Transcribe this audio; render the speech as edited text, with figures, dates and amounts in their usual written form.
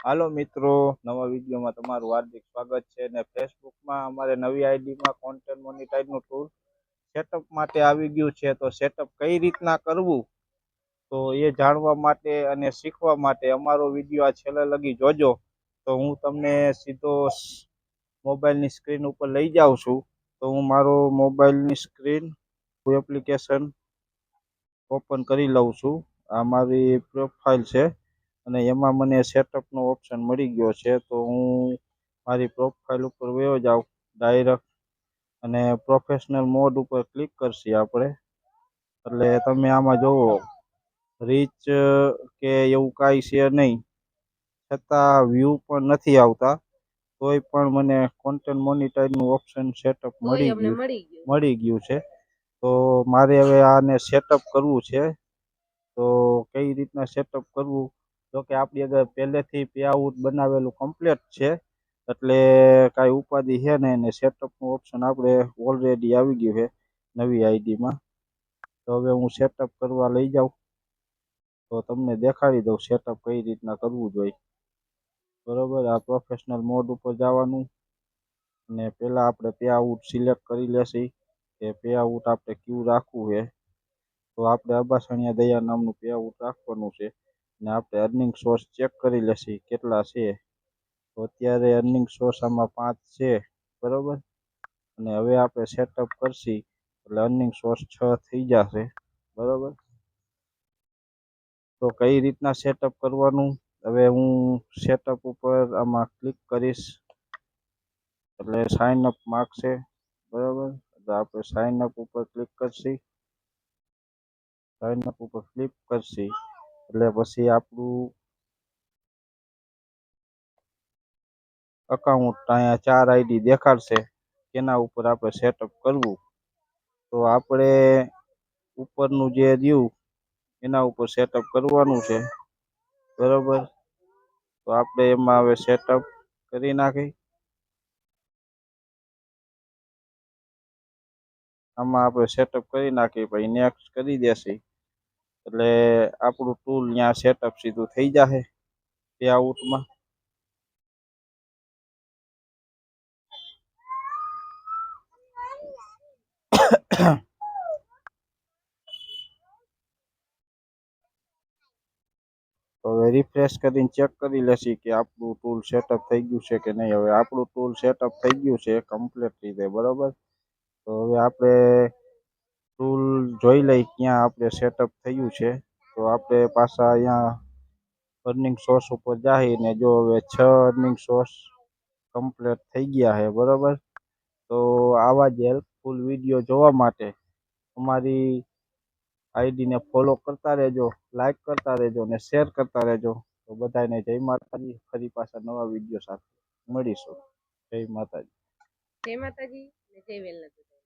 હાલો મિત્રો, નવા વિડીયોમાં તમારું હાર્દિક સ્વાગત છે અને ફેસબુકમાં અમારે નવી આઈડીમાં કોન્ટેન્ટ મોનિટાઈઝનું ટૂલ સેટઅપ માટે આવી ગયું છે. તો સેટઅપ કઈ રીતના કરવું તો એ જાણવા માટે અને શીખવા માટે અમારો વિડીયો આ છેલ્લે લગી જોજો. તો હું તમને સીધો મોબાઈલની સ્ક્રીન ઉપર લઈ જાઉં છું. તો હું મારો મોબાઈલની સ્ક્રીન એપ્લિકેશન ઓપન કરી લઉં છું. આ મારી પ્રોફાઇલ છે અને એમાં મને સેટઅપનો ઓપ્શન મળી ગયો છે. તો હું મારી પ્રોફાઇલ ઉપર વયો જાઉં ડાયરેક્ટ અને પ્રોફેશનલ મોડ ઉપર ક્લિક કરશી આપણે. એટલે તમે આમાં જોવો રીચ કે એવું કાંઈ છે નહીં, છતાં વ્યૂ પણ નથી આવતા. તોય પણ મને કોન્ટેન્ટ મોનિટાઈઝનું ઓપ્શન સેટઅપ મળી ગયું છે. તો મારે હવે આને સેટઅપ કરવું છે. તો કઈ રીતના સેટઅપ કરવું, તો કે આપણી આગળ પહેલેથી પે આઉટ બનાવેલું કમ્પ્લીટ છે, એટલે કાંઈ ઉપાધિ છે નહીં. ને સેટઅપનું ઓપ્શન આપણે ઓલરેડી આવી ગયું છે નવી આઈડીમાં. તો હવે હું સેટઅપ કરવા લઈ જાઉં તો તમને દેખાડી દઉં સેટઅપ કઈ રીતના કરવું જોઈએ. બરોબર, આ પ્રોફેશનલ મોડ ઉપર જવાનું અને પહેલાં આપણે પે આઉટ સિલેક્ટ કરી લેશી કે પે આઉટ આપણે કયું રાખવું છે. તો આપણે અબાસણિયા દયા નામનું પે આઉટ રાખવાનું છે અને આપણે અર્નિંગ સોર્સ ચેક કરી લેશી કેટલા છે. તો અત્યારે અર્નિંગ સોર્સ આમાં 5 છે, બરોબર. અને હવે આપણે સેટઅપ કરશી એટલે અર્નિંગ સોર્સ 6 થઈ જશે, બરોબર. તો કઈ રીતના સેટઅપ કરવાનું, હવે હું સેટઅપ ઉપર આમાં ક્લિક કરીશ એટલે સાઇન અપ માગશે, બરાબર. તો આપણે સાઇન અપ ઉપર ક્લિક કરશી. સાઇન અપ ઉપર ક્લિક કરશી એટલે પછી આપણું અકાઉન્ટ અહીંયા 4 આઈડી દેખાડશે, એના ઉપર આપણે સેટઅપ કરવું. તો આપણે ઉપરનું જે રહ્યું એના ઉપર સેટઅપ કરવાનું છે, બરાબર. તો આપણે એમાં હવે સેટઅપ કરી નાખી. આમાં આપણે સેટઅપ કરી નાખી, પછી નેક્સ્ટ કરી દેશી એટલે આપણું ટૂલ ત્યાં સેટઅપ સીધું થઈ જશે પે આઉટમાં. તો હવે રિફ્રેશ કરીને ચેક કરી લેશી કે આપણું ટૂલ સેટઅપ થઈ ગયું છે કે નહીં. હવે આપણું ટૂલ સેટઅપ થઈ ગયું છે કમ્પ્લીટ રીતે, બરાબર. તો હવે આપણે ટૂલ જોઈ લઈ ક્યાં આપણે સેટઅપ થયું છે. તો આપણે પાછા અહીંયા અર્નિંગ સોર્સ ઉપર જઈને જો હવે 6 અર્નિંગ સોર્સ કમ્પ્લીટ થઈ ગયા છે, બરાબર. તો આવા જ હેલ્પફુલ વિડીયો જોવા માટે અમારી આઈડીને ફોલો કરતા રહેજો, લાઈક કરતા રહેજો અને શેર કરતા રહેજો. તો બધાને જય માતાજી. ફરી પાછા નવા વિડીયો સાથે મળીશું. જય માતાજી. જય માતાજી ને જય વેલનાથ.